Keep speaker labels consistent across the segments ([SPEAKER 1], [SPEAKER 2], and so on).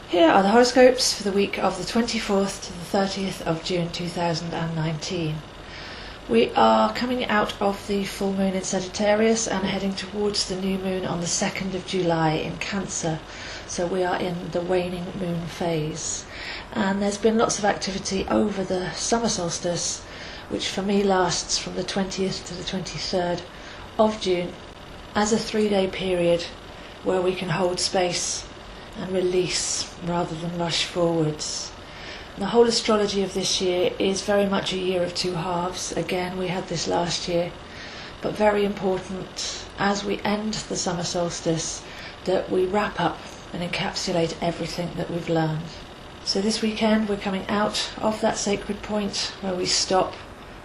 [SPEAKER 1] Here are the horoscopes for the week of the 24th to the 30th of June 2019. We are coming out of the full moon in Sagittarius and heading towards the new moon on the 2nd of July in Cancer. So we are in the waning moon phase. And there's been lots of activity over the summer solstice, which for me lasts from the 20th to the 23rd of June as a 3-day period where we can hold space and release rather than rush forwards. The whole astrology of this year is very much a year of two halves. Again, we had this last year, but very important as we end the summer solstice that we wrap up and encapsulate everything that we've learned. So this weekend we're coming out of that sacred point where we stop,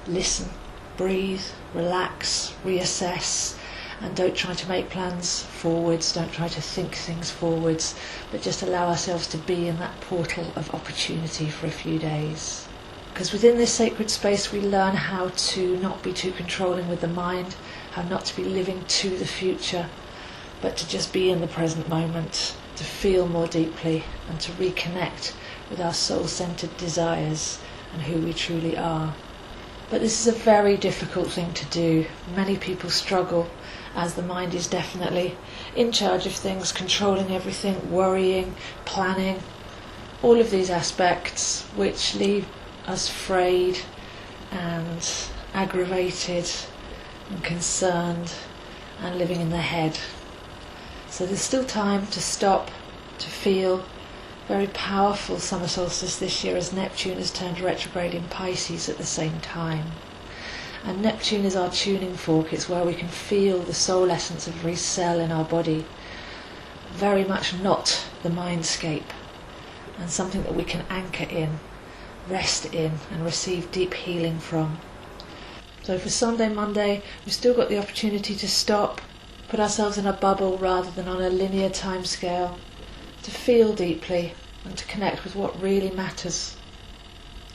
[SPEAKER 1] listen, breathe, relax, reassess, and don't try to make plans forwards, don't try to think things forwards, but just allow ourselves to be in that portal of opportunity for a few days. Because within this sacred space we learn how to not be too controlling with the mind, how not to be living to the future, but to just be in the present moment, to feel more deeply and to reconnect with our soul-centered desires and who we truly are. But this is a very difficult thing to do. Many people struggle, as the mind is definitely in charge of things, controlling everything, worrying, planning, all of these aspects which leave us frayed and aggravated and concerned and living in the head. So there's still time to stop, to feel. Very powerful summer solstice this year as Neptune has turned retrograde in Pisces at the same time. And Neptune is our tuning fork. It's where we can feel the soul essence of every cell in our body. Very much not the mindscape, and something that we can anchor in, rest in, and receive deep healing from. So for Sunday, Monday, we've still got the opportunity to stop, put ourselves in a bubble rather than on a linear time scale, to feel deeply and to connect with what really matters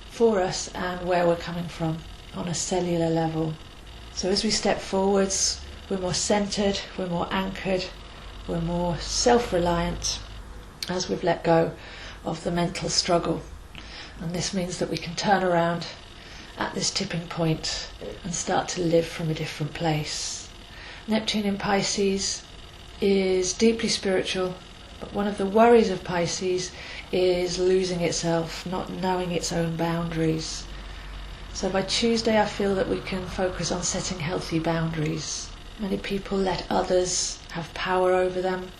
[SPEAKER 1] for us and where we're coming from on a cellular level. So as we step forwards, we're more centered, we're more anchored, we're more self-reliant as we've let go of the mental struggle. And this means that we can turn around at this tipping point and start to live from a different place. Neptune in Pisces is deeply spiritual, but one of the worries of Pisces is losing itself, not knowing its own boundaries. So by Tuesday I feel that we can focus on setting healthy boundaries. Many people let others have power over them,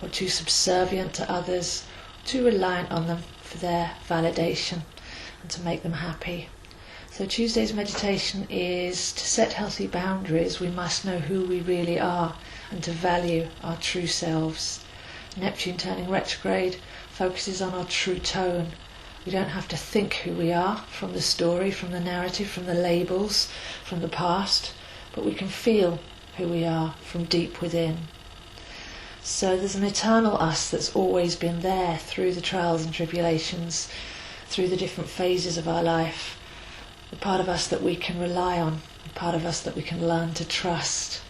[SPEAKER 1] or too subservient to others, too reliant on them for their validation and to make them happy. So Tuesday's meditation is to set healthy boundaries. We must know who we really are and to value our true selves. Neptune turning retrograde focuses on our true tone. We don't have to think who we are from the story, from the narrative, from the labels, from the past, but we can feel who we are from deep within. So there's an eternal us that's always been there through the trials and tribulations, through the different phases of our life. The part of us that we can rely on, the part of us that we can learn to trust.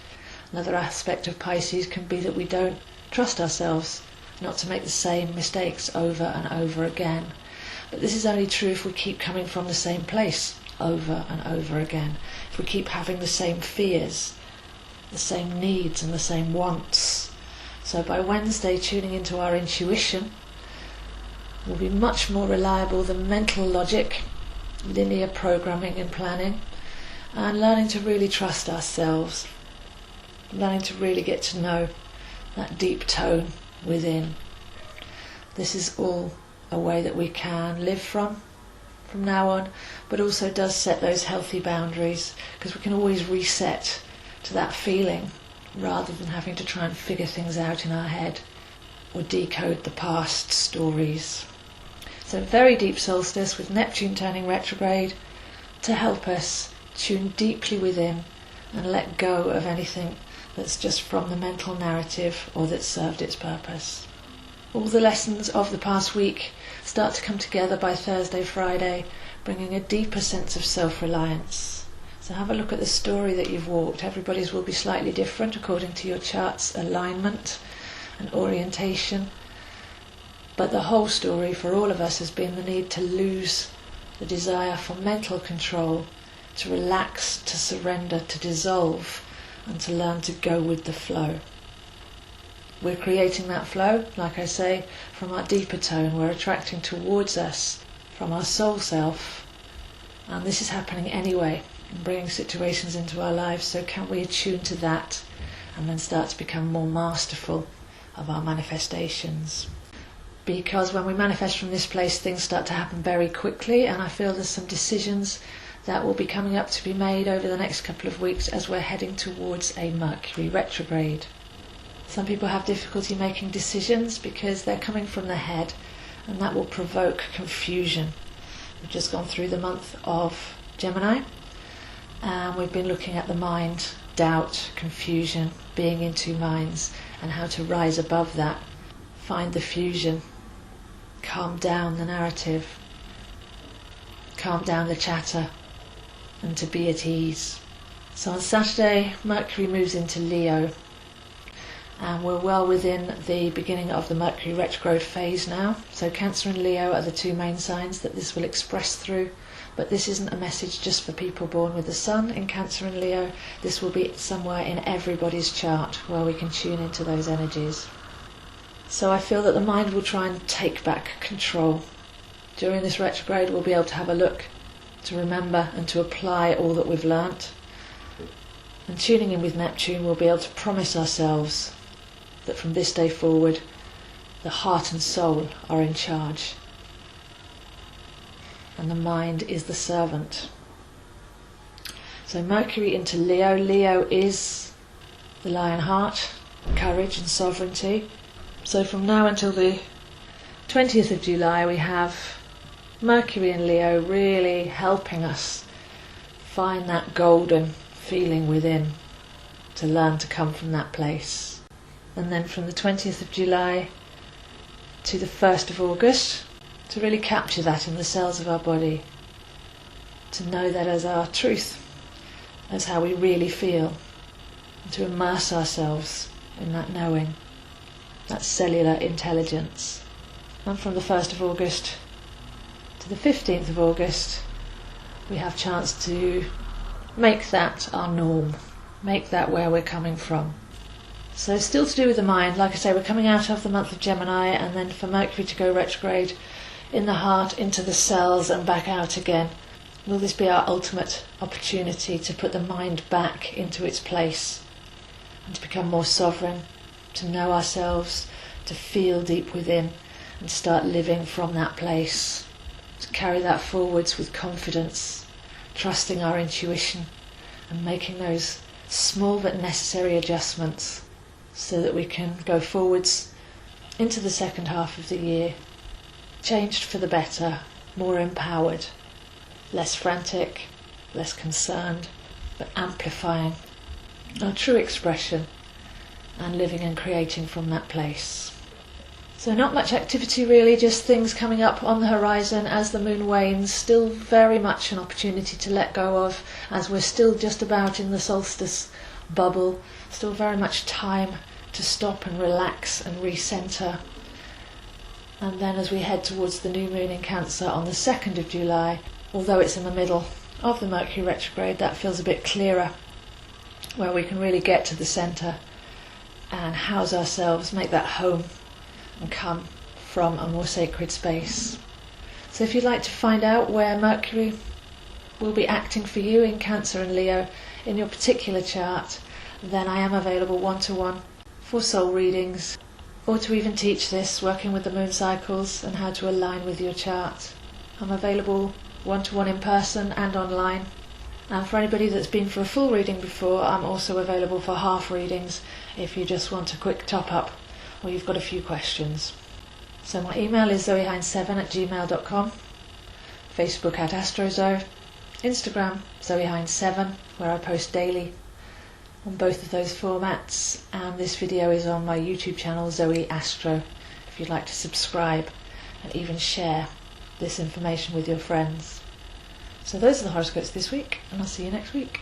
[SPEAKER 1] Another aspect of Pisces can be that we don't trust ourselves, not to make the same mistakes over and over again. But this is only true if we keep coming from the same place over and over again. If we keep having the same fears, the same needs and the same wants. So by Wednesday, tuning into our intuition will be much more reliable than mental logic, linear programming and planning, and learning to really trust ourselves, learning to really get to know that deep tone within. This is all a way that we can live from now on, but also does set those healthy boundaries, because we can always reset to that feeling rather than having to try and figure things out in our head or decode the past stories. So very deep solstice with Neptune turning retrograde to help us tune deeply within and let go of anything that's just from the mental narrative or that served its purpose. All the lessons of the past week start to come together by Thursday, Friday, bringing a deeper sense of self-reliance. So have a look at the story that you've walked. Everybody's will be slightly different according to your chart's alignment and orientation. But the whole story for all of us has been the need to lose the desire for mental control, to relax, to surrender, to dissolve, and to learn to go with the flow. We're creating that flow, like I say, from our deeper tone. We're attracting towards us from our soul self. And this is happening anyway, and bringing situations into our lives. So can we attune to that and then start to become more masterful of our manifestations? Because when we manifest from this place, things start to happen very quickly, and I feel there's some decisions that will be coming up to be made over the next couple of weeks as we're heading towards a Mercury retrograde. Some people have difficulty making decisions because they're coming from the head, and that will provoke confusion. We've just gone through the month of Gemini, and we've been looking at the mind, doubt, confusion, being in two minds, and how to rise above that, find the fusion, calm down the narrative, calm down the chatter, and to be at ease. So on Saturday, Mercury moves into Leo, and we're well within the beginning of the Mercury retrograde phase now. So Cancer and Leo are the two main signs that this will express through, but this isn't a message just for people born with the Sun in Cancer and Leo. This will be somewhere in everybody's chart where we can tune into those energies. So I feel that the mind will try and take back control. During this retrograde, we'll be able to have a look, to remember and to apply all that we've learnt. And tuning in with Neptune, we'll be able to promise ourselves that from this day forward, the heart and soul are in charge, and the mind is the servant. So Mercury into Leo. Leo is the lion heart, courage and sovereignty. So from now until the 20th of July, we have Mercury and Leo really helping us find that golden feeling within, to learn to come from that place. And then from the 20th of July to the 1st of August, to really capture that in the cells of our body, to know that as our truth, as how we really feel, and to immerse ourselves in that knowing, that cellular intelligence. And from the 1st of August to the 15th of August, we have chance to make that our norm, make that where we're coming from. So still to do with the mind, like I say, we're coming out of the month of Gemini, and then for Mercury to go retrograde in the heart, into the cells and back out again. Will this be our ultimate opportunity to put the mind back into its place and to become more sovereign, to know ourselves, to feel deep within and start living from that place, to carry that forwards with confidence, trusting our intuition and making those small but necessary adjustments so that we can go forwards into the second half of the year, changed for the better, more empowered, less frantic, less concerned, but amplifying our true expression and living and creating from that place. So not much activity really, just things coming up on the horizon as the moon wanes, still very much an opportunity to let go of, as we're still just about in the solstice bubble, still very much time to stop and relax and recenter. And then as we head towards the new moon in Cancer on the 2nd of July, although it's in the middle of the Mercury retrograde, that feels a bit clearer, where we can really get to the centre and house ourselves, make that home and come from a more sacred space. So if you'd like to find out where Mercury will be acting for you in Cancer and Leo in your particular chart, then I am available one-to-one for soul readings, or to even teach this, working with the moon cycles and how to align with your chart. I'm available one-to-one in person and online. And for anybody that's been for a full reading before, I'm also available for half readings if you just want a quick top-up or you've got a few questions. So my email is zoehines7@gmail.com, Facebook at AstroZo, Instagram zoehines7, where I post daily on both of those formats, and this video is on my YouTube channel Zoe Astro if you'd like to subscribe and even share this information with your friends. So those are the horoscopes this week, and I'll see you next week.